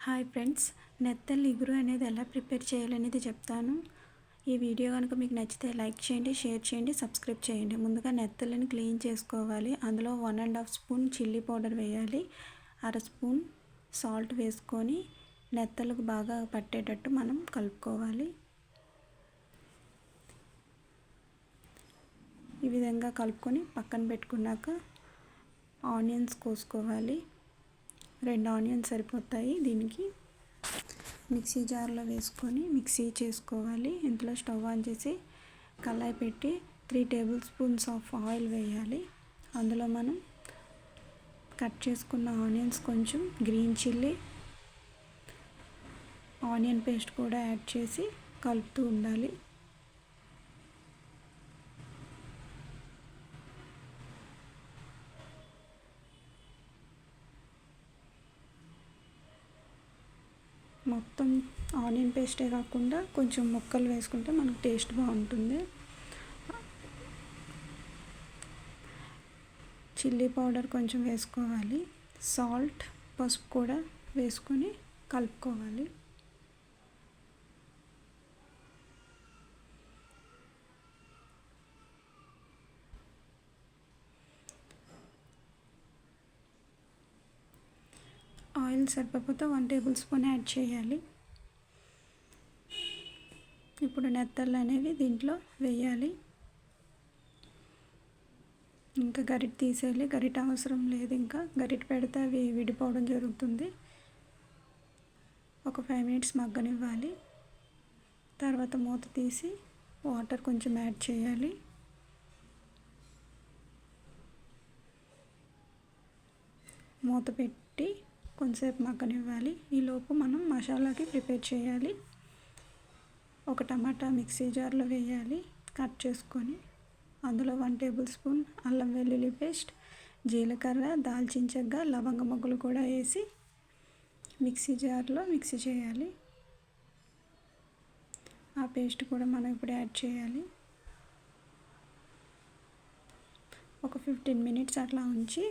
Hi friends, నెత్తల్ ఇగురు అనేది ఎలా ప్రిపేర్ చేయాలనేది చెప్తాను. ఈ వీడియో కనుక మీకు నచ్చితే లైక్ చేయండి, షేర్ చేయండి, సబ్స్క్రైబ్ చేయండి. ముందుగా నెత్తలని క్లీన్ చేసుకోవాలి. అందులో 1.5 స్పూన్ చిల్లీ పౌడర్ వేయాలి. 1/2 స్పూన్ సాల్ట్ వేసుకొని నెత్తలకు బాగా పట్టేటట్టు మనం కలుపుకోవాలి. ఈ విధంగా కలుపుకొని పక్కన పెట్టుకున్నాక ఆనియన్స్ కోసుకోవాలి. 2 ఆనియన్స్ సరిపోతాయి. దీనికి మిక్సీ జార్లో వేసుకొని మిక్సీ చేసుకోవాలి. ఇంట్లో స్టవ్ ఆన్ చేసి కళాయి పెట్టి 3 టేబుల్ స్పూన్స్ ఆఫ్ ఆయిల్ వేయాలి. అందులో మనం కట్ చేసుకున్న ఆనియన్స్, కొంచెం గ్రీన్ చిల్లీ, ఆనియన్ పేస్ట్ కూడా యాడ్ చేసి కలుపుతూ ఉండాలి. మొత్తం ఆనియన్ పేస్టే కాకుండా కొంచెం ముక్కలు వేసుకుంటే మనకు టేస్ట్ బాగుంటుంది. చిల్లీ పౌడర్ కొంచెం వేసుకోవాలి. సాల్ట్, పసుపు కూడా వేసుకొని కలుపుకోవాలి. ఆయిల్ సరిపోతే 1 టేబుల్ స్పూన్ యాడ్ చేయాలి. ఇప్పుడు నెత్తళ్ళు అనేవి దీంట్లో వేయాలి. ఇంకా గరిటె తీసేయాలి. గరిటె అవసరం లేదు, ఇంకా గరిటె పెడితే అవి విడిపోవడం జరుగుతుంది. ఒక 5 మినిట్స్ మగ్గనివ్వాలి. తర్వాత మూత తీసి వాటర్ కొంచెం యాడ్ చేయాలి. మూత పెట్టి కొంచెంసేపు మగ్గనివ్వాలి. ఈలోపు మనం మసాలాకి ప్రిపేర్ చేయాలి. ఒక టమాటా మిక్సీ జార్లో వేయాలి కట్ చేసుకొని. అందులో 1 టేబుల్ స్పూన్ అల్లం వెల్లుల్లి పేస్ట్, జీలకర్ర, దాల్చిన చెక్క, లవంగ మొగ్గలు కూడా వేసి మిక్సీ జార్లో మిక్సీ చేయాలి. ఆ పేస్ట్ కూడా మనం ఇప్పుడు యాడ్ చేయాలి. ఒక 15 మినిట్స్ అట్లా ఉంచి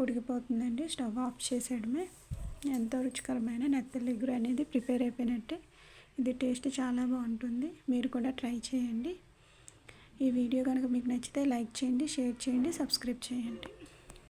ఉడికిపోతుందండి. Stove off చేసేయడమే. ఎంతో రుచికరమైన నెత్తల్ ఇగురు అనేది ప్రిపేర్ అయిపోయినట్టే. ఇది టేస్ట్ చాలా బాగుంటుంది. మీరు కూడా ట్రై చేయండి. ఈ వీడియో కనుక మీకు నచ్చితే లైక్ చేయండి, షేర్ చేయండి, సబ్స్క్రైబ్ చేయండి.